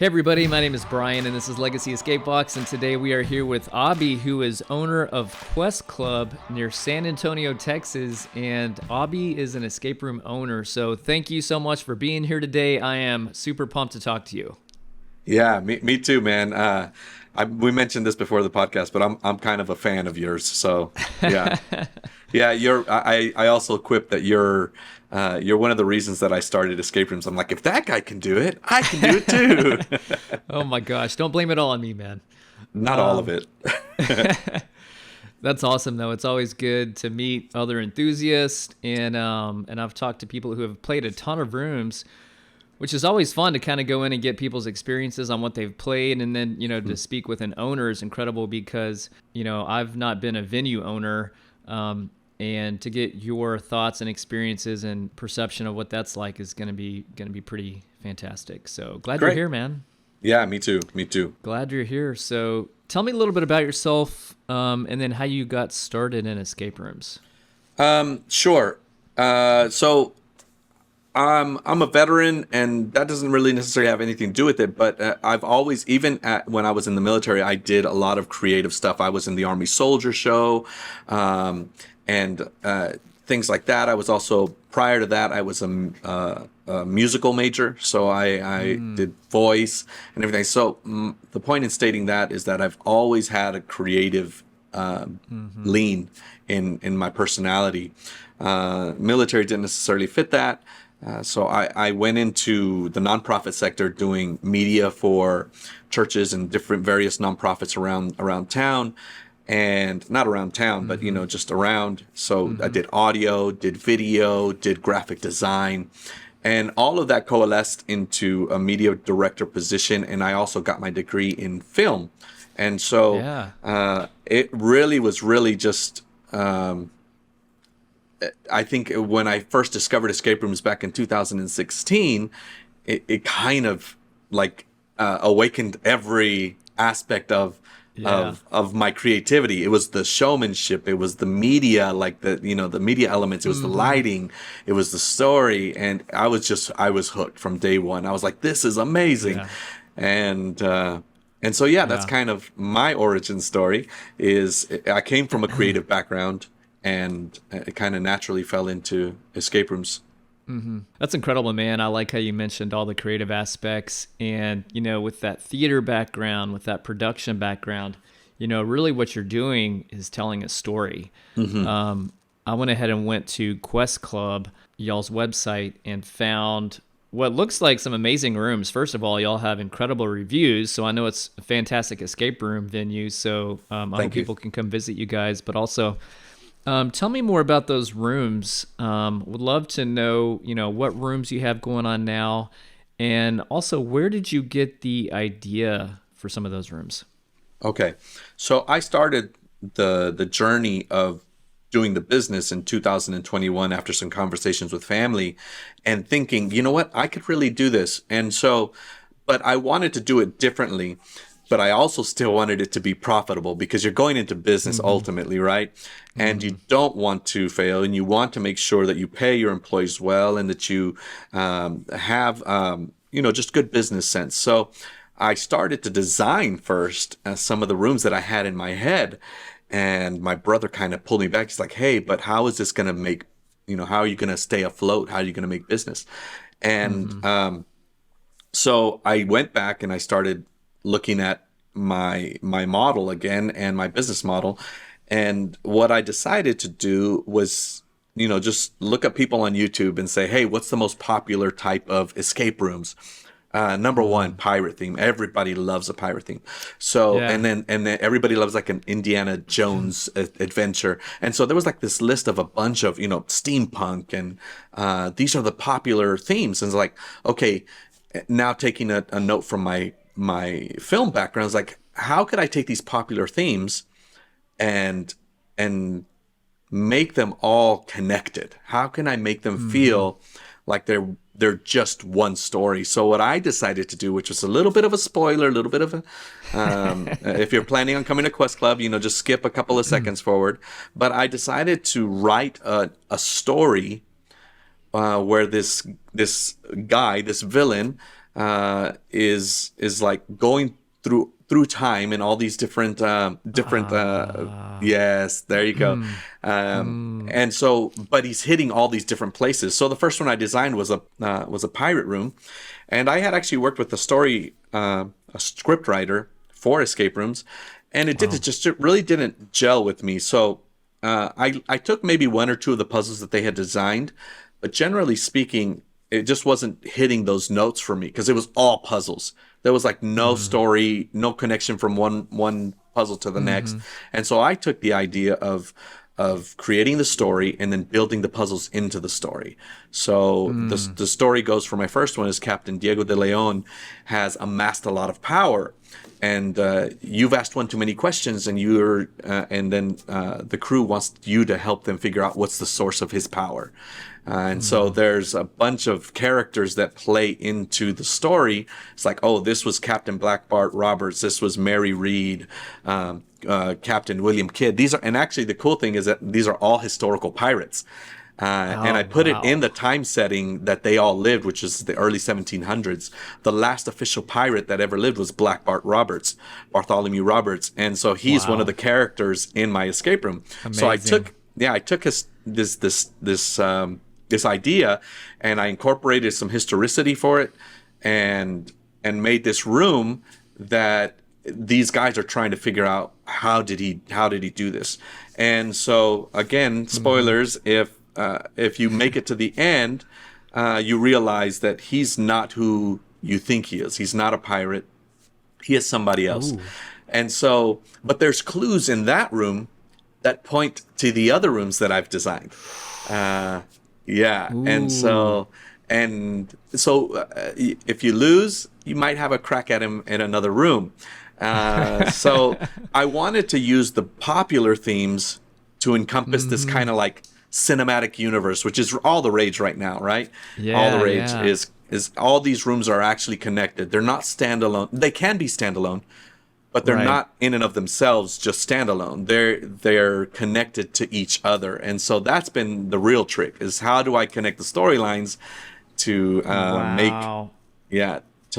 Hey everybody, my name is Brian and this is Legacy Escape Box, and today we are here with Abby, who is owner of Kwest Club near San Antonio, Texas, and Abby is an escape room owner. So thank you so much for being here today. I am super pumped to talk to you. Yeah, me too, man. We mentioned this before the podcast, but I'm kind of a fan of yours. So yeah, yeah. I also quip that you're one of the reasons that I started escape rooms. I'm like, if that guy can do it, I can do it too. Oh my gosh, don't blame it all on me, man. Not all of it. That's awesome though. It's always good to meet other enthusiasts, and I've talked to people who have played a ton of rooms, which is always fun to kind of go in and get people's experiences on what they've played. And then, to speak with an owner is incredible because, I've not been a venue owner. And to get your thoughts and experiences and perception of what that's like is going to be pretty fantastic. So glad you're Great. here, man. Yeah, me too. Me too. Glad you're here. So tell me a little bit about yourself, and then how you got started in escape rooms. Sure. So I'm a veteran, and that doesn't really necessarily have anything to do with it. But I've always, when I was in the military, I did a lot of creative stuff. I was in the Army Soldier Show, and things like that. I was also, prior to that, I was a musical major, so I did voice and everything. So the point in stating that is that I've always had a creative lean in my personality. Military didn't necessarily fit that. So I went into the nonprofit sector doing media for churches and different various nonprofits around town, and not around town, but just around. So I did audio, did video, did graphic design, and all of that coalesced into a media director position. And I also got my degree in film, and so it really was just. I think when I first discovered escape rooms back in 2016, it kind of like awakened every aspect of my creativity. It was the showmanship, it was the media, like the media elements, it was the lighting, it was the story, and I was hooked from day one. I was like, this is amazing. And so that's kind of my origin story. Is I came from a creative background, and it kind of naturally fell into escape rooms. That's incredible, man. I like how you mentioned all the creative aspects, and with that theater background, with that production background, really what you're doing is telling a story. I went ahead and went to Kwest Club, y'all's website, and found what looks like some amazing rooms. First of all, y'all have incredible reviews, so I know it's a fantastic escape room venue. So I hope people can come visit you guys, but also tell me more about those rooms. Would love to know, what rooms you have going on now, and also where did you get the idea for some of those rooms? Okay, so I started the journey of doing the business in 2021 after some conversations with family, and thinking, you know what, I could really do this. And so, but I wanted to do it differently. But I also still wanted it to be profitable, because you're going into business ultimately, right? And you don't want to fail, and you want to make sure that you pay your employees well, and that you have, just good business sense. So I started to design first some of the rooms that I had in my head. And my brother kind of pulled me back. He's like, hey, but how is this going to make, how are you going to stay afloat? How are you going to make business? And so I went back and I started looking at my model again, and my business model. And what I decided to do was, just look at people on YouTube and say, hey, what's the most popular type of escape rooms? Number one, pirate theme. Everybody loves a pirate theme. So, and then everybody loves like an Indiana Jones adventure. And so there was like this list of a bunch of, steampunk, and these are the popular themes. And it's like, okay, now taking a note from my film background, is like, how could I take these popular themes and make them all connected? How can I make them feel like they're just one story? So what I decided to do, which was a little bit of a spoiler, a little bit of a if you're planning on coming to Quest Club, just skip a couple of seconds forward. But I decided to write a story where this guy, this villain, is like going through time and all these different yes, there you go. And so, but he's hitting all these different places. So the first one I designed was a pirate room, and I had actually worked with a script writer for escape rooms, and it really didn't gel with me. So I took maybe one or two of the puzzles that they had designed, but generally speaking, it just wasn't hitting those notes for me because it was all puzzles. There was like no story, no connection from one puzzle to the next. And so I took the idea of creating the story and then building the puzzles into the story. So the story goes for my first one is Captain Diego de Leon has amassed a lot of power, and you've asked one too many questions, and then the crew wants you to help them figure out what's the source of his power. And so there's a bunch of characters that play into the story. It's like, oh, this was Captain Black Bart Roberts. This was Mary Read, Captain William Kidd. And actually the cool thing is that these are all historical pirates. And I put it in the time setting that they all lived, which is the early 1700s. The last official pirate that ever lived was Black Bart Roberts, Bartholomew Roberts. And so he's one of the characters in my escape room. Amazing. So I took this idea, and I incorporated some historicity for it, and made this room that these guys are trying to figure out how did he do this. And so again, spoilers, if you make it to the end, you realize that he's not who you think he is. He's not a pirate. He is somebody else. Ooh. And so, but there's clues in that room that point to the other rooms that I've designed. Yeah. Ooh. And so if you lose, you might have a crack at him in another room. So I wanted to use the popular themes to encompass this kind of like cinematic universe, which is all the rage right now, right? Yeah, all the rage is all these rooms are actually connected. They're not standalone. They can be standalone, but they're not in and of themselves just standalone. They're connected to each other. And so that's been the real trick, is how do I connect the storylines to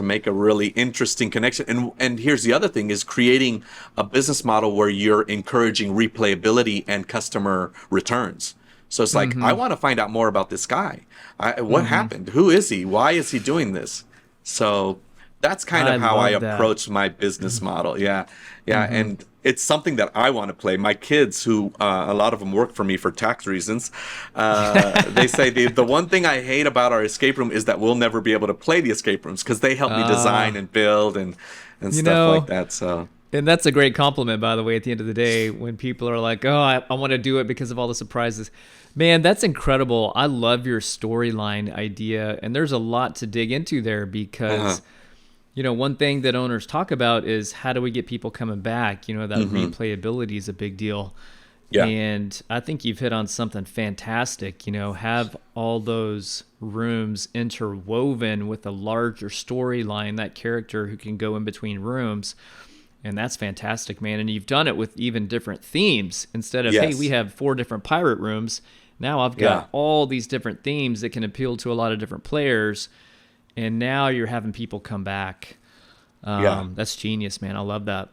make a really interesting connection. And here's the other thing, is creating a business model where you're encouraging replayability and customer returns. So it's like, I want to find out more about this guy. What happened? Who is he? Why is he doing this? So that's kind of how I approach my business model. Yeah. And it's something that I want to play. My kids, who a lot of them work for me for tax reasons, they say the one thing I hate about our escape room is that we'll never be able to play the escape rooms, because they help me design and build and stuff like that. So. And that's a great compliment, by the way, at the end of the day, when people are like, oh, I want to do it because of all the surprises. Man, that's incredible. I love your storyline idea. And there's a lot to dig into there, because, one thing that owners talk about is, how do we get people coming back? That replayability is a big deal. Yeah. And I think you've hit on something fantastic. Have all those rooms interwoven with a larger storyline, that character who can go in between rooms. And that's fantastic, man. And you've done it with even different themes. Instead of, hey, we have 4 different pirate rooms. Now I've got all these different themes that can appeal to a lot of different players. And now you're having people come back. That's genius, man. I love that.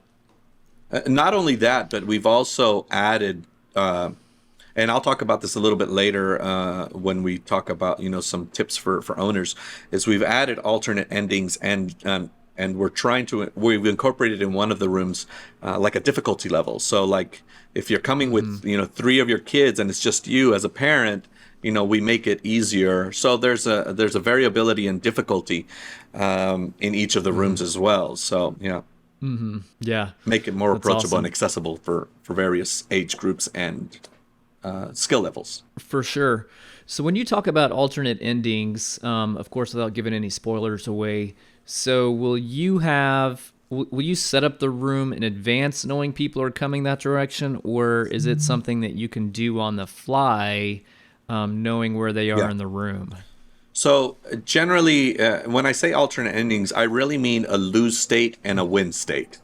Not only that, but we've also added, and I'll talk about this a little bit later when we talk about, some tips for owners, is we've added alternate endings, and we've incorporated in one of the rooms like a difficulty level. So like if you're coming with 3 of your kids and it's just you as a parent, we make it easier. So there's a variability in difficulty in each of the rooms as well. So make it more approachable and accessible for various age groups and skill levels. For sure. So when you talk about alternate endings, of course, without giving any spoilers away, so will you set up the room in advance knowing people are coming that direction, or is it something that you can do on the fly, knowing where they are in the room? So generally, when I say alternate endings, I really mean a lose state and a win state.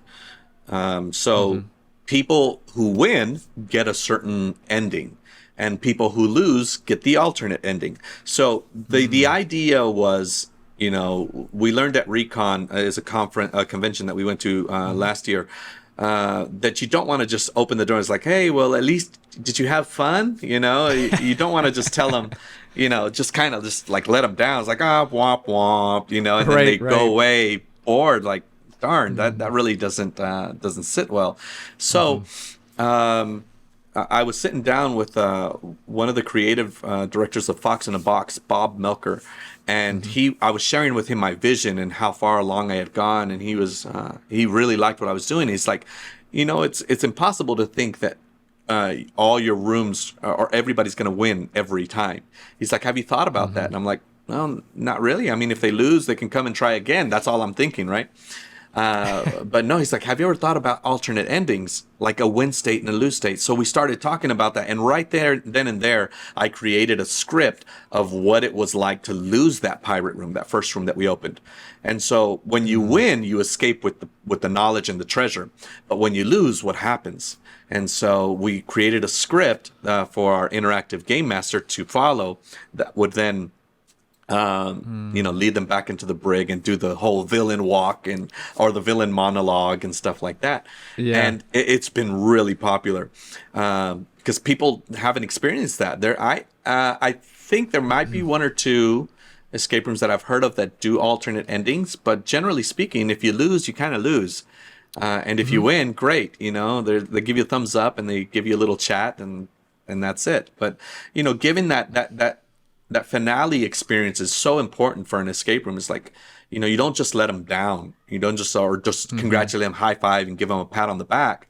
People who win get a certain ending, and people who lose get the alternate ending. So the idea was, we learned at Recon is a convention that we went to last year, that you don't want to just open the door. It's like, hey, well, at least did you have fun? You don't want to just tell them, just kind of just like let them down. It's like, womp womp, and then they Right, go right. away bored. Like, darn, that really doesn't sit well. So. I was sitting down with one of the creative directors of Fox in a Box, Bob Melker, and I was sharing with him my vision and how far along I had gone, and he really liked what I was doing. He's like, it's impossible to think that all your rooms or everybody's going to win every time. He's like, have you thought about that? And I'm like, well, not really. I mean, if they lose, they can come and try again. That's all I'm thinking, right? But no, he's like, have you ever thought about alternate endings, like a win state and a lose state? So we started talking about that. And right there, then and there, I created a script of what it was like to lose that pirate room, that first room that we opened. And so when you win, you escape with the knowledge and the treasure. But when you lose, what happens? And so we created a script for our interactive game master to follow that would then lead them back into the brig and do the whole villain walk or the villain monologue and stuff like that. Yeah. And it's been really popular because people haven't experienced that. I think there might be one or two escape rooms that I've heard of that do alternate endings, but generally speaking, if you lose, you kind of lose. And if you win, great. They give you a thumbs up and they give you a little chat and that's it. But given that finale experience is so important for an escape room. It's like, you don't just let them down. You don't just congratulate them, high five, and give them a pat on the back.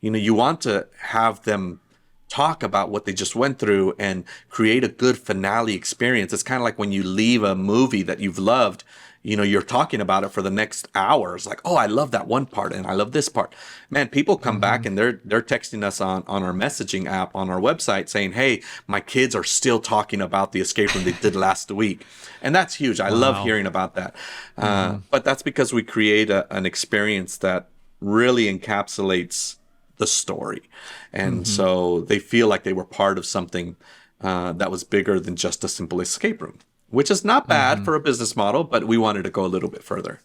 You want to have them talk about what they just went through and create a good finale experience. It's kind of like when you leave a movie that you've loved, you're talking about it for the next hour. It's like, oh, I love that one part and I love this part. Man, people come back and they're texting us on our messaging app on our website saying, hey, my kids are still talking about the escape room they did last week. And that's huge. I love hearing about that. But that's because we create an experience that really encapsulates the story. And so they feel like they were part of something that was bigger than just a simple escape room. Which is not bad for a business model, but we wanted to go a little bit further.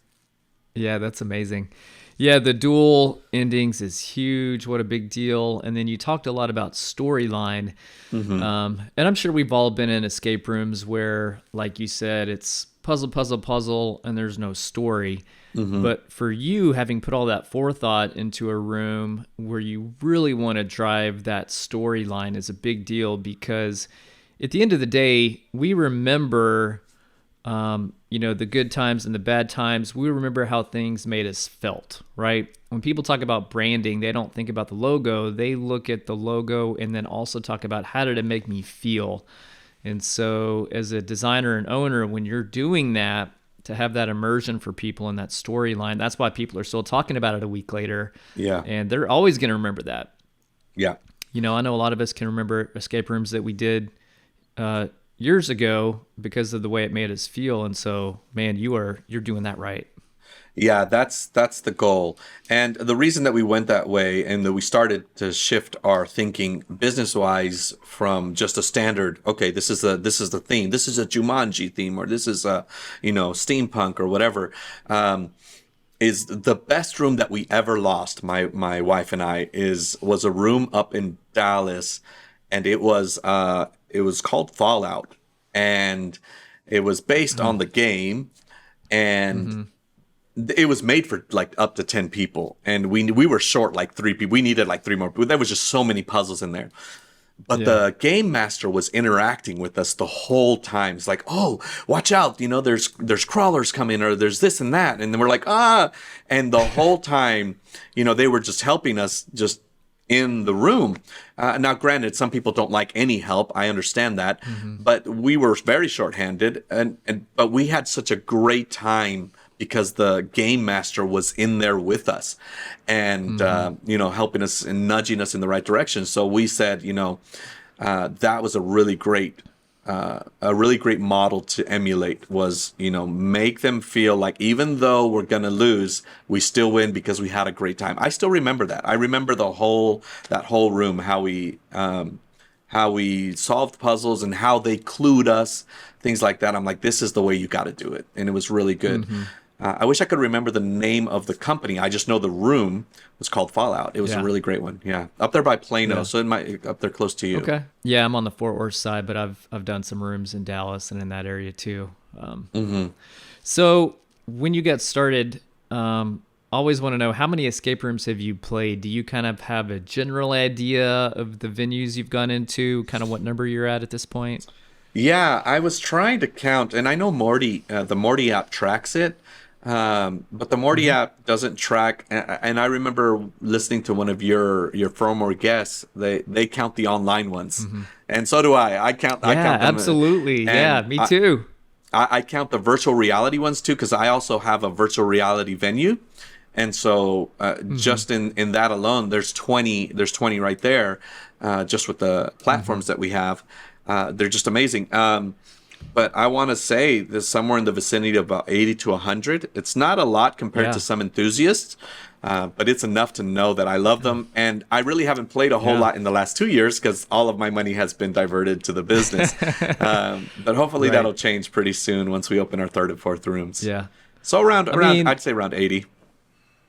Yeah, that's amazing. Yeah, the dual endings is huge. What a big deal. And then you talked a lot about storyline. And I'm sure we've all been in escape rooms where, like you said, it's puzzle, puzzle, puzzle, and there's no story. But for you, having put all that forethought into a room where you really want to drive that storyline is a big deal because at the end of the day, we remember, the good times and the bad times. We remember how things made us felt, right? When people talk about branding, they don't think about the logo. They look at the logo and then also talk about how did it make me feel. And so as a designer and owner, when you're doing that, to have that immersion for people in that storyline, that's why people are still talking about it a week later. Yeah. And they're always going to remember that. Yeah. I know a lot of us can remember escape rooms that we did years ago because of the way it made us feel. And so, man, you're doing that right. Yeah, that's the goal. And the reason that we went that way and that we started to shift our thinking business wise from just a standard, okay, this is the theme, this is a Jumanji theme, or this is a, steampunk or whatever, is the best room that we ever lost, my wife and I, was a room up in Dallas, and it was called Fallout, and it was based on the game, and it was made for like up to 10 people, and we were short like 3 people. We needed like 3 more people. There was just so many puzzles in there. But the game master was interacting with us the whole time. It's like, oh, watch out, there's crawlers coming, or there's this and that. And then we're like, and the whole time, they were just helping us just in the room. Now, granted, some people don't like any help. I understand that, but we were very shorthanded, but we had such a great time because the game master was in there with us, and helping us and nudging us in the right direction. So we said, that was a really great model to emulate. Was make them feel like even though we're gonna lose, we still win because we had a great time. I still remember that. I remember that whole room, how we how we solved puzzles and how they clued us, things like that. I'm like, this is the way you got to do it. And it was really good. Mm-hmm. I wish I could remember the name of the company. I just know the room was called Fallout. It was a Yeah. really great one. Yeah. Up there by Plano. Yeah. So it might up there close to you. Okay. Yeah, I'm on the Fort Worth side, but I've done some rooms in Dallas and in that area too. So when you got started, always want to know, how many escape rooms have you played? Do you kind of have a general idea of the venues you've gone into, kind of what number you're at this point? Yeah, I was trying to count, and I know Morty, the Morty app tracks it, but the Morty app doesn't track. And I remember listening to one of your former guests. They count the online ones, and so do I. I Yeah, count them, absolutely. Yeah, and me too. I count the virtual reality ones too, because I also have a virtual reality venue. And so just in that alone, there's 20 right there, just with the platforms that we have. They're just amazing. But I want to say there's somewhere in the vicinity of about 80 to 100. It's not a lot compared Yeah. to some enthusiasts, but it's enough to know that I love them. And I really haven't played a whole Yeah. lot in the last 2 years because all of my money has been diverted to the business. But hopefully Right. that'll change pretty soon once we open our third and fourth rooms. Yeah. So around, mean- I'd say around 80.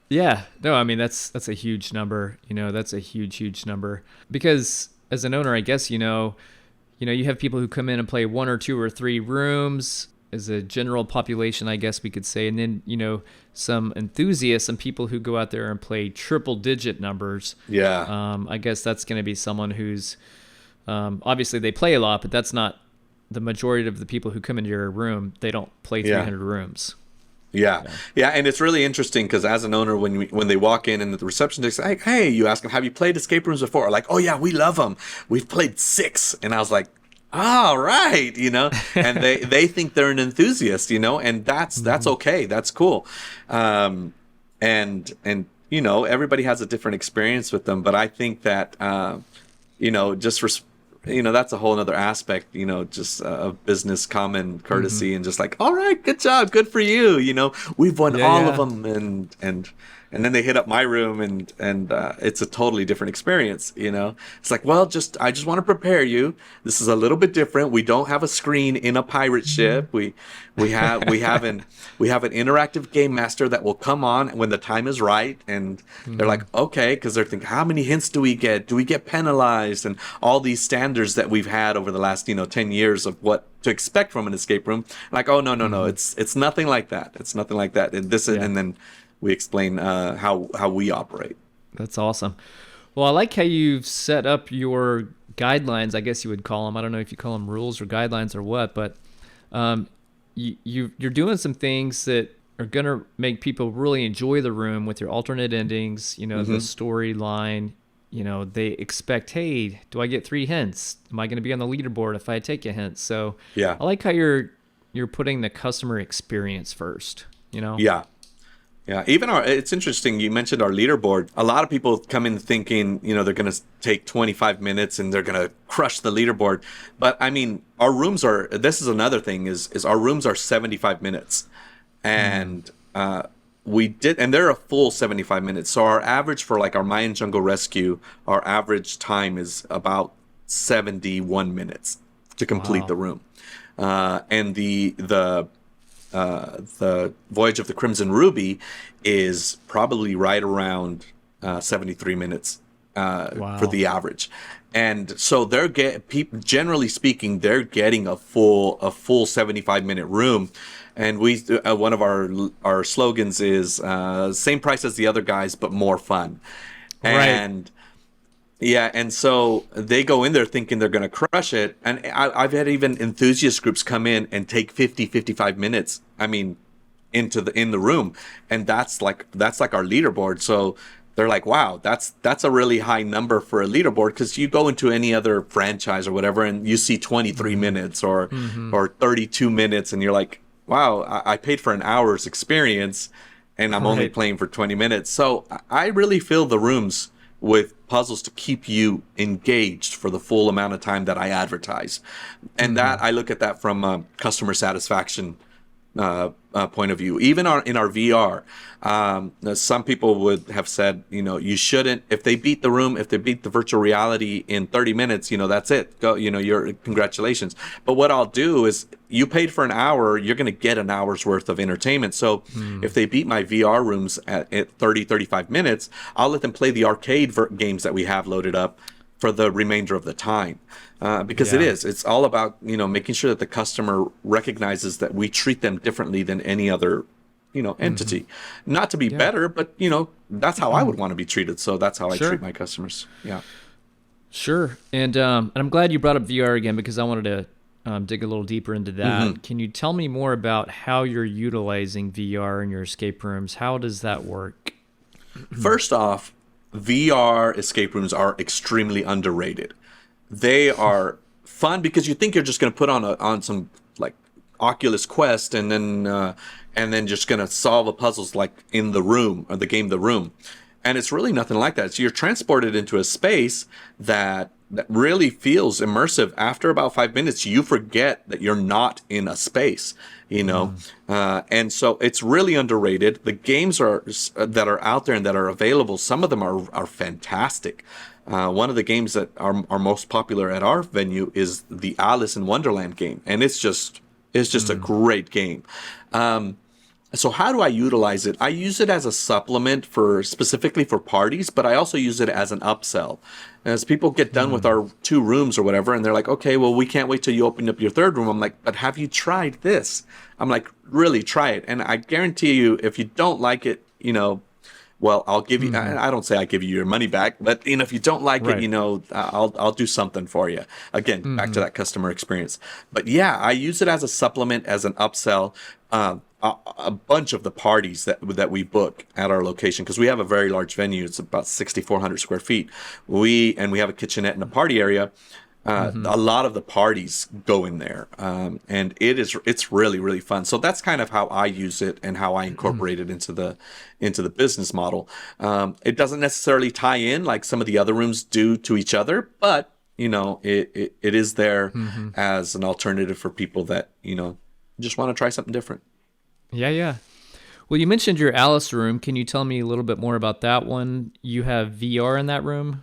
Yeah, no, I mean that's a huge number. That's a huge number, because as an owner, I guess you have people who come in and play one or two or three rooms as a general population, I guess we could say, and then some enthusiasts and people who go out there and play triple digit numbers. Yeah. I guess that's going to be someone who's obviously they play a lot, but that's not the majority of the people who come into your room. They don't play Yeah. 300 rooms. Yeah, and it's really interesting because as an owner, when they walk in and the receptionist is like, "Hey," you ask them, "Have you played escape rooms before?" Like, "Oh yeah, we love them. We've played 6." And I was like, "All right," and they think they're an enthusiast, and that's okay, that's cool, and everybody has a different experience with them, but I think that just that's a whole other aspect, just of business common courtesy and just like, all right, good job, good for you. We've won Yeah, all yeah. of them, and then they hit up my room and it's a totally different experience. It's like, well, I just want to prepare you. This is a little bit different. We don't have a screen in a pirate ship. We have an interactive game master that will come on when the time is right. And they're like, okay, because they're thinking, how many hints do we get? Do we get penalized? And all these standards that we've had over the last 10 years of what to expect from an escape room. Like, oh no, it's nothing like that. It's nothing like that. And and then we explain how we operate. That's awesome. Well, I like how you've set up your guidelines, I guess you would call them. I don't know if you call them rules or guidelines or what, but you're doing some things that are going to make people really enjoy the room with your alternate endings, the storyline. They expect, hey, do I get 3 hints? Am I going to be on the leaderboard if I take a hint? So Yeah. I like how you're putting the customer experience first, Yeah. Yeah, it's interesting. You mentioned our leaderboard. A lot of people come in thinking, they're going to take 25 minutes and they're going to crush the leaderboard. But I mean, this is another thing is our rooms are 75 minutes. And and they're a full 75 minutes. So our average for like our Mayan Jungle Rescue, our average time is about 71 minutes to complete Wow. the room. And the Voyage of the Crimson Ruby is probably right around 73 minutes for the average. And so generally speaking, they're getting a full 75-minute room. And we one of our slogans is same price as the other guys, but more fun. Right. And yeah, and so they go in there thinking they're going to crush it. And I've had even enthusiast groups come in and take 55 minutes, in the room. And that's like our leaderboard. So they're like, wow, that's a really high number for a leaderboard, because you go into any other franchise or whatever and you see 23 minutes or 32 minutes and you're like, wow, I paid for an hour's experience and I'm only Right. playing for 20 minutes. So I really fill the rooms with puzzles to keep you engaged for the full amount of time that I advertise. And that I look at that from a customer satisfaction point of view. Even in our VR, some people would have said, you shouldn't, if they beat the virtual reality in 30 minutes, that's it. Go, your congratulations. But what I'll do is, you paid for an hour, you're going to get an hour's worth of entertainment. So if they beat my VR rooms at 30, 35 minutes, I'll let them play the arcade games that we have loaded up for the remainder of the time. Because it's all about, making sure that the customer recognizes that we treat them differently than any other, entity. Not to be better, but, that's how I would want to be treated. So that's how I treat my customers. Yeah. Sure. And I'm glad you brought up VR again, because I wanted to dig a little deeper into that. Can you tell me more about how you're utilizing VR in your escape rooms? How does that work? First off, VR escape rooms are extremely underrated. They are fun because you think you're just going to put on some like Oculus Quest and then just going to solve the puzzles like in the room, or the game The Room. And it's really nothing like that. So you're transported into a space that really feels immersive. After about 5 minutes, you forget that you're not in a space, and so it's really underrated. The games that are out there and that are available, some of them are fantastic. One of the games that are most popular at our venue is the Alice in Wonderland game, and it's just a great game. So how do I utilize it? I use it as a supplement specifically for parties, but I also use it as an upsell. As people get done with our 2 rooms or whatever, and they're like, okay, well, we can't wait till you open up your 3rd room. I'm like, but have you tried this? I'm like, really, try it. And I guarantee you, if you don't like it, well, I'll give you, I don't say I give you your money back, but if you don't like it, I'll do something for you. Again, back to that customer experience. But yeah, I use it as a supplement, as an upsell. A bunch of the parties that we book at our location, because we have a very large venue. It's about 6,400 square feet. We have a kitchenette and a party area. A lot of the parties go in there, and it's really, really fun. So that's kind of how I use it and how I incorporate it into the business model. It doesn't necessarily tie in like some of the other rooms do to each other, but it is there as an alternative for people that just want to try something different. Yeah. Well, you mentioned your Alice room. Can you tell me a little bit more about that one? You have VR in that room?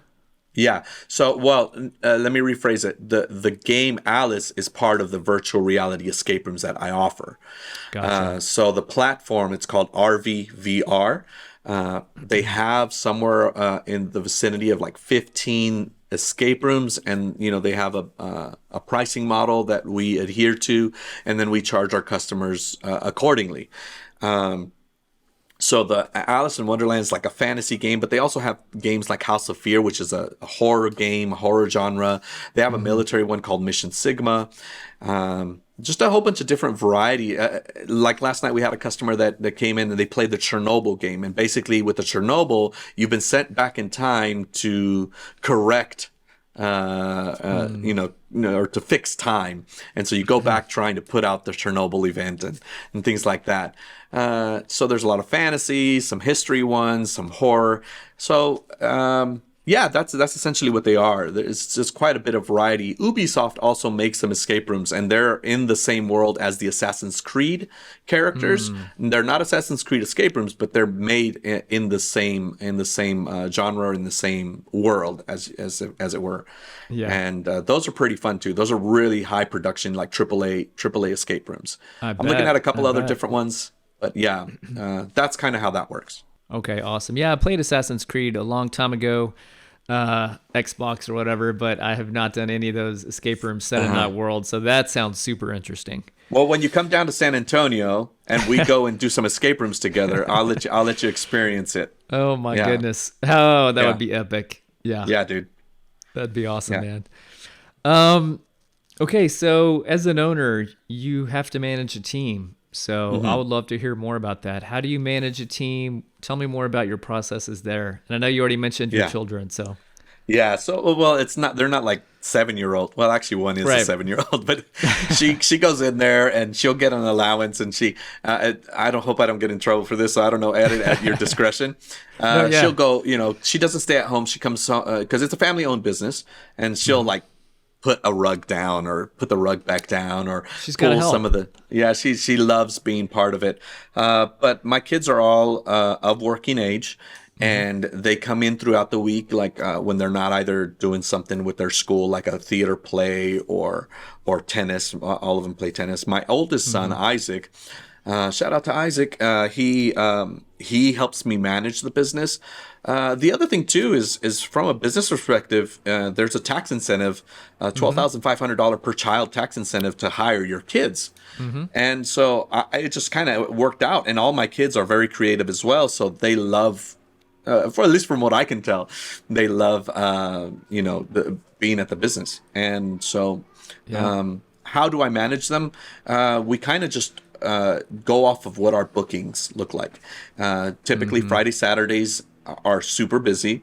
Yeah. So, let me rephrase it. The game Alice is part of the virtual reality escape rooms that I offer. Gotcha. So the platform, it's called RVVR. They have somewhere in the vicinity of like 15 escape rooms, and they have a pricing model that we adhere to, and then we charge our customers accordingly. So the Alice in Wonderland is like a fantasy game, but they also have games like House of Fear, which is a horror game, horror genre. They have a military one called Mission Sigma. Just a whole bunch of different variety. Like last night, we had a customer that came in and they played the Chernobyl game. And basically with the Chernobyl, you've been sent back in time to correct, or to fix time. And so you go back trying to put out the Chernobyl event and things like that. So there's a lot of fantasy, some history ones, some horror. So, yeah, that's essentially what they are. There's just quite a bit of variety. Ubisoft also makes some escape rooms, and they're in the same world as the Assassin's Creed characters. They're not Assassin's Creed escape rooms, but they're made in the same genre, in the same world as it were. Yeah. And those are pretty fun too. Those are really high production, like AAA escape rooms. I'm looking at a couple other different ones, but yeah, that's kind of how that works. Okay, awesome. Yeah, I played Assassin's Creed a long time ago. Xbox or whatever, but I have not done any of those escape rooms set in that world. So that sounds super interesting. Well, when you come down to San Antonio and we go and do some escape rooms together, I'll let you experience it. Oh my goodness. Oh, that would be epic. Yeah. Yeah, dude. That'd be awesome, man. Okay, so as an owner, you have to manage a team. So I would love to hear more about that. How do you manage a team? Tell me more about your processes there. And I know you already mentioned your children, so. Yeah, so they're not like 7-year-old. Well, actually one is a 7-year-old, but she goes in there and she'll get an allowance, and I don't get in trouble for this, so I don't know, add it at your discretion. She'll go, she doesn't stay at home. She comes because it's a family owned business, and she'll like put a rug down or put the rug back down or She's got to pull some help. of the, yeah, she loves being part of it. But my kids are all of working age, Hmm. and they come in throughout the week, like when they're not either doing something with their school like a theater play or tennis. All of them play tennis. My oldest son, Hmm. Isaac, shout out to Isaac. He helps me manage the business. The other thing too is from a business perspective, there's a tax incentive, Hmm. $12,500 per child tax incentive to hire your kids. Hmm. And so it just kind of worked out. And all my kids are very creative as well, so they love, for at least from what I can tell, they love being at the business. And so Yeah. how do I manage them? We kind of just go off of what our bookings look like. Typically, Hmm. Friday, Saturdays are super busy,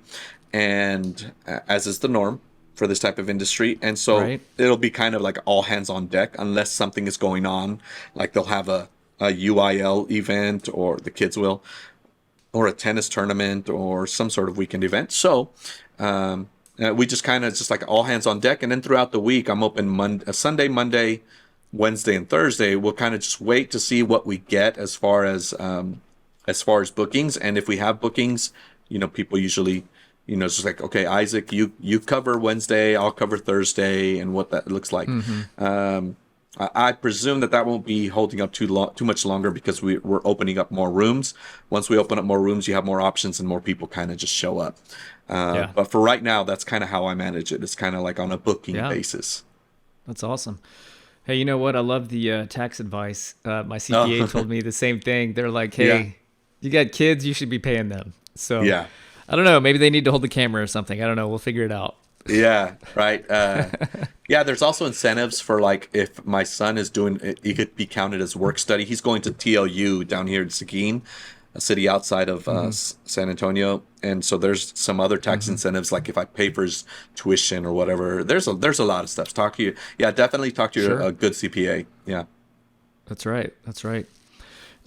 and as is the norm for this type of industry. And so Right. it'll be kind of like all hands on deck unless something is going on, like they'll have a UIL event, or the kids will, or a tennis tournament, or some sort of weekend event. So we just kind of just like all hands on deck, and then throughout the week, I'm open Sunday, Monday, Wednesday, and Thursday. We'll kind of just wait to see what we get as far as bookings, and if we have bookings, people usually, it's just like, okay, Isaac, you cover Wednesday, I'll cover Thursday, and what that looks like. Hmm. I presume that won't be holding up too much longer, because we're opening up more rooms. Once we open up more rooms, you have more options and more people kind of just show up. Yeah. But for right now, that's kind of how I manage it. It's kind of like on a booking Yeah. basis. That's awesome. Hey, you know what? I love the tax advice. My CPA Oh, told me the same thing. They're like, yeah, hey, you got kids, you should be paying them. So yeah, I don't know. Maybe they need to hold the camera or something. I don't know. We'll figure it out. yeah, right. Yeah, there's also incentives for, like, if my son is doing it, he could be counted as work study. He's going to TLU down here in Seguin, a city outside of Hmm. San Antonio, and so there's some other tax Hmm. incentives, like if I pay for his tuition or whatever. There's a lot of stuff. Talk to you, yeah, definitely talk to Sure. a good CPA. Yeah. That's right. That's right.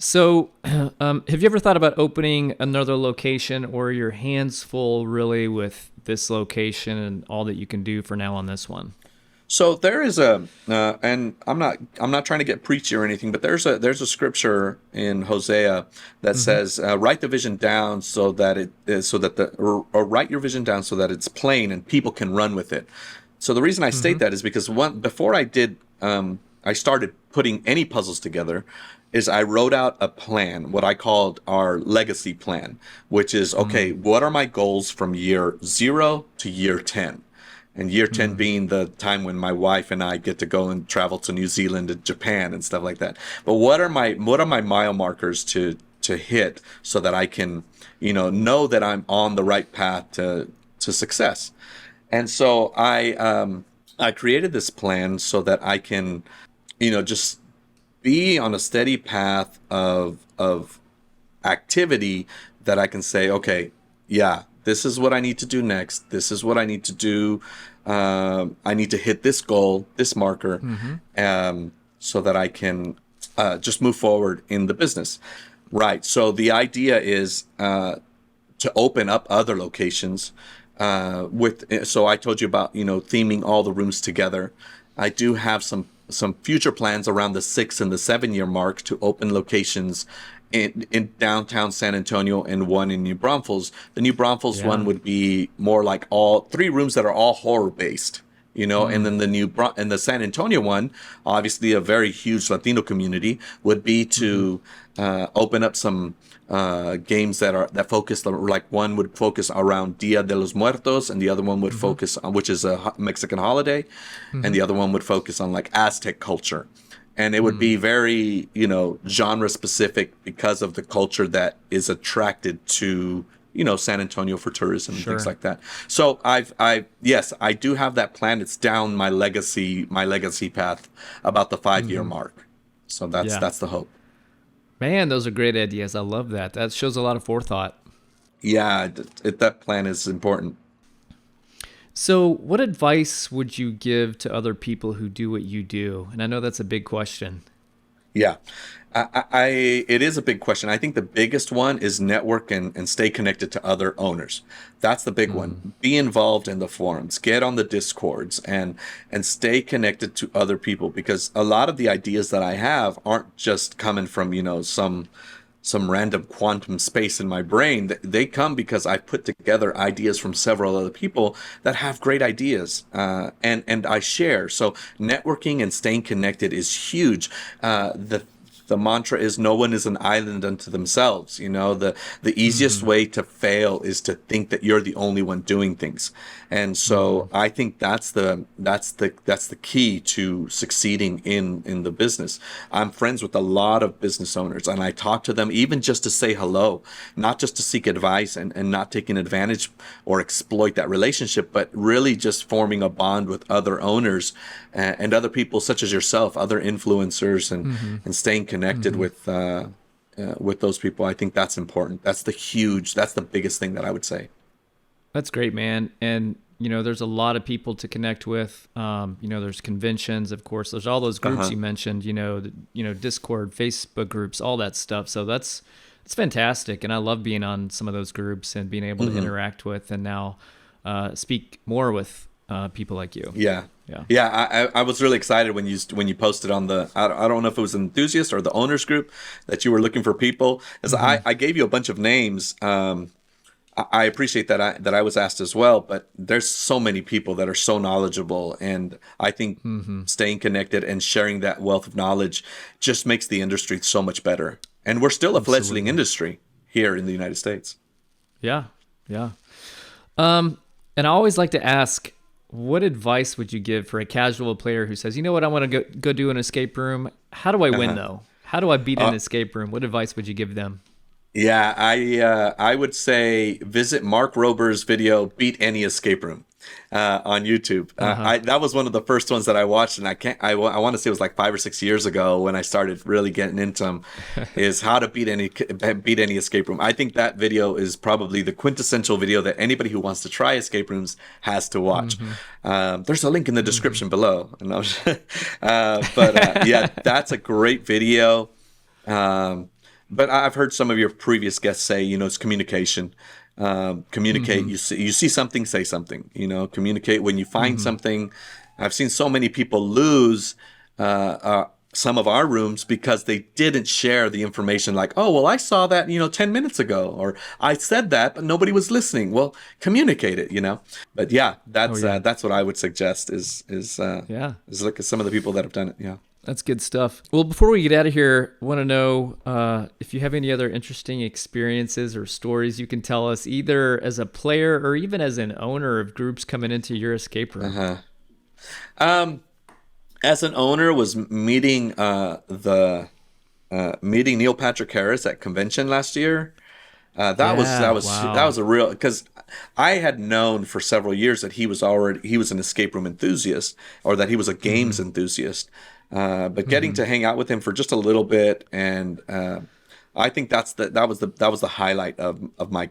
So, have you ever thought about opening another location, or your hands full really with this location and all that you can do for now on this one? So there is and I'm not trying to get preachy or anything, but there's a scripture in Hosea that Hmm. says, write the vision down so that it is, so that or write your vision down so that it's plain and people can run with it. So the reason I state Hmm. that is because before I started putting any puzzles together, is I wrote out a plan, what I called our legacy plan, which is, okay, what are my goals from year 0 to year 10? And year 10 Hmm. being the time when my wife and I get to go and travel to New Zealand and Japan and stuff like that. But what are my mile markers to hit, so that I can, know that I'm on the right path to success. And so I created this plan so that I can, just be on a steady path of activity, that I can say, okay, yeah, this is what I need to do next. This is what I need to do. I need to hit this goal, this marker, Hmm. so that I can just move forward in the business. Right. So the idea is to open up other locations. So I told you about, theming all the rooms together. I do have some future plans around the 6 and the 7 year mark to open locations in downtown San Antonio, and one in New Braunfels. The New Braunfels one Yeah. would be more like all three rooms that are all horror based, and Mm. then and the San Antonio one, obviously a very huge Latino community, would be Hmm. to open up some games that focus, like one would focus around Dia de los Muertos, and the other one would Hmm. focus on, which is a Mexican holiday, and Hmm. the other one would focus on like Aztec culture. And it would Mm. be very, genre specific, because of the culture that is attracted to, San Antonio for tourism and things Sure. like that. So yes, I do have that plan. It's down my legacy path about the 5 year Hmm. mark. So that's Yeah. that's the hope. Man, those are great ideas. I love that. That shows a lot of forethought. Yeah, that plan is important. So, what advice would you give to other people who do what you do? And I know that's a big question. Yeah. It is a big question. I think the biggest one is network and stay connected to other owners. That's the big Mm, one. Be involved in the forums, get on the discords, and stay connected to other people, because a lot of the ideas that I have aren't just coming from, some random quantum space in my brain. They come because I put together ideas from several other people that have great ideas, and I share. So networking and staying connected is huge. The mantra is no one is an island unto themselves. The easiest mhm, way to fail is to think that you're the only one doing things. And so mhm. I think that's the key to succeeding in the business. I'm friends with a lot of business owners, and I talk to them even just to say hello, not just to seek advice, and not taking advantage or exploit that relationship, but really just forming a bond with other owners, and other people such as yourself, other influencers, and Mhm. and staying connected Mhm. with those people. I think that's important. That's the biggest thing that I would say. That's great, man. And there's a lot of people to connect with. There's conventions, of course. There's all those groups Uh-huh. you mentioned. Discord, Facebook groups, all that stuff. So it's fantastic, and I love being on some of those groups and being able to Hmm. interact with and now speak more with people like you. Yeah. Yeah. Yeah, I was really excited when you posted on the, I don't know if it was an enthusiast or the owners group, that you were looking for people. As Hmm. I gave you a bunch of names. I appreciate that I was asked as well, but there's so many people that are so knowledgeable, and I think Hmm. staying connected and sharing that wealth of knowledge just makes the industry so much better. And we're still a fledgling Absolutely. industry here in the United States. Yeah. Yeah. And I always like to ask, what advice would you give for a casual player who says, you know what, I want to go do an escape room. How do I win Uh-huh. though? How do I beat an Uh, escape room? What advice would you give them? Yeah, I would say visit Mark Rober's video "Beat Any Escape Room" on YouTube. Uh huh. I That was one of the first ones that I watched, and I want to say it was like 5 or 6 years ago when I started really getting into them. Is how to beat any escape room. I think that video is probably the quintessential video that anybody who wants to try escape rooms has to watch. Mm-hmm. There's a link in the Mm-hmm. description below, and but yeah, that's a great video. Um, but I've heard some of your previous guests say, it's communication. Communicate. Mm-hmm. You see something, say something. Communicate when you find Mm-hmm. something. I've seen so many people lose some of our rooms because they didn't share the information. Like, oh, well, I saw that 10 minutes ago, or I said that, but nobody was listening. Well, communicate it. But yeah, Oh that's yeah. that's what I would suggest Yeah. is look at some of the people that have done it. Yeah. That's good stuff. Well, before we get out of here, I want to know if you have any other interesting experiences or stories you can tell us, either as a player or even as an owner of groups coming into your escape room. Uh-huh. Um, as an owner, was meeting Neil Patrick Harris at convention last year. That Yeah. was that Wow. was a real, because I had known for several years that he was an escape room enthusiast, or that he was a games Mm-hmm. enthusiast. But getting Mm-hmm. to hang out with him for just a little bit, and I think that was the highlight of my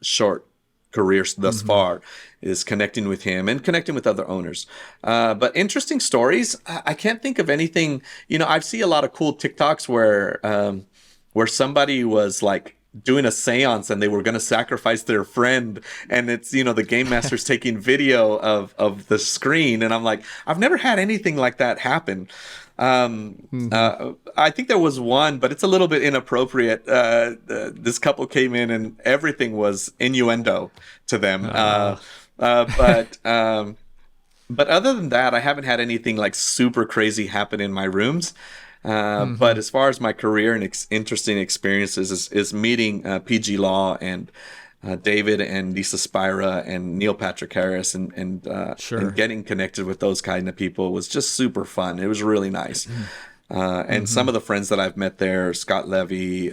short career thus Mm-hmm. far, is connecting with him and connecting with other owners. But interesting stories, I can't think of anything. I see a lot of cool TikToks where somebody was like doing a seance, and they were going to sacrifice their friend, and it's the game master's taking video of the screen, and I'm like, I've never had anything like that happen. Mm-hmm. I think there was one, but it's a little bit inappropriate. This couple came in, and everything was innuendo to them. Uh, Uh, but um, but other than that, I haven't had anything like super crazy happen in my rooms. mm-hmm. But as far as my career and interesting experiences, is meeting PG Law, and David and Lisa Spira and Neil Patrick Harris, and Sure. getting connected with those kind of people was just super fun. It was really nice. And Mm-hmm. some of the friends that I've met there, Scott Levy,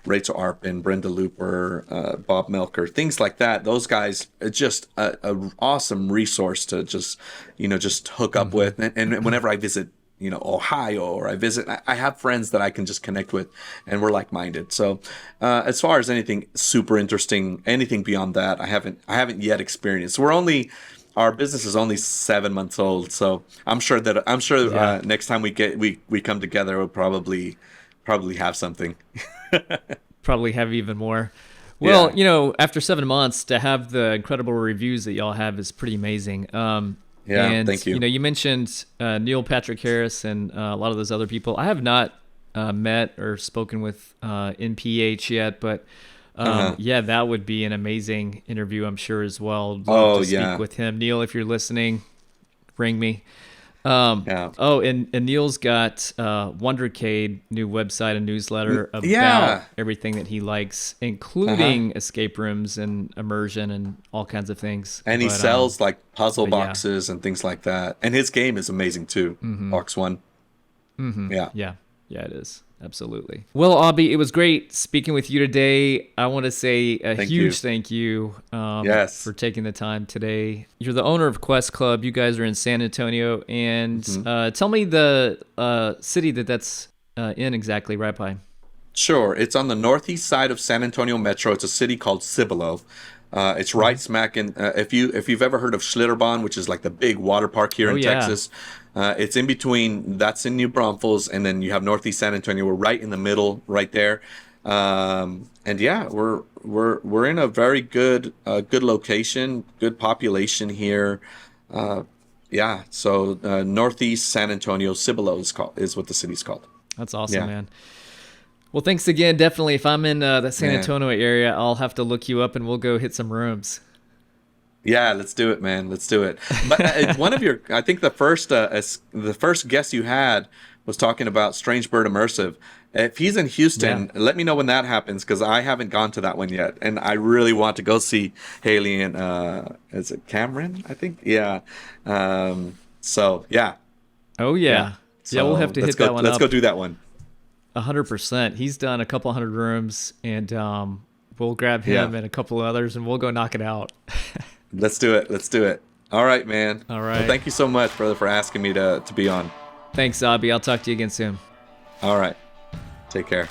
Rachel Arpin, Brenda Looper, Bob Melker, things like that. Those guys are just a awesome resource to just hook up Mm-hmm. with. And whenever I visit, Ohio, or I have friends that I can just connect with, and we're like-minded. So as far as anything super interesting, anything beyond that, I haven't yet experienced. our business is only 7 months old, so I'm sure Yeah. next time we come together, we'll probably have something. Probably have even more. Well, Yeah. after 7 months to have the incredible reviews that y'all have is pretty amazing. Yeah. And Thank you. you mentioned Neil Patrick Harris and a lot of those other people. I have not met or spoken with NPH yet, but Uh-huh. yeah, that would be an amazing interview, I'm sure as well. Love Oh to speak yeah. with him. Neil, if you're listening, ring me. Yeah. Oh, and Neil's got wondercade new website and newsletter about Yeah. everything that he likes, Uh-huh. including escape rooms and immersion and all kinds of things. And he But sells like puzzle yeah. boxes and things like that. And his game is amazing too. Box One. Yeah. Yeah, yeah, it is. Absolutely. Well, Abby, it was great speaking with you today. I want to say a Thank you. huge thank you Yes. for taking the time today. You're the owner of Quest Club. You guys are in San Antonio. And tell me the city that's in exactly right by. Sure. It's on the northeast side of San Antonio Metro. It's a city called Cibolo. It's right smack in. If you've ever heard of Schlitterbahn, which is like the big water park here Oh, in yeah. Texas, it's in between. That's in New Braunfels, and then you have northeast San Antonio. We're right in the middle, right there. And yeah, we're in a very good location, good population here. Yeah. So northeast San Antonio, Cibolo is what the city's called. That's awesome, Yeah. man. Well, thanks again. Definitely. If I'm in the San Man. Antonio area, I'll have to look you up and we'll go hit some rooms. Yeah, let's do it, man. Let's do it. But I think the first guest you had was talking about Strange Bird Immersive. If he's in Yeah. Houston, let me know when that happens because I haven't gone to that one yet, and I really want to go see Haley and is it Cameron? I think, yeah. So yeah, Oh, yeah. yeah. Yeah, we'll So have to let's hit go. that one Let's go up. do that one. 100%. He's done a couple hundred rooms, and we'll grab Yeah, him and a couple others, and we'll go knock it out. let's do it. Let's do it. All right, man. All Well, right. thank you so much, brother, for asking me to be on. Thanks, Abby. I'll talk to you again soon. All right. Take care.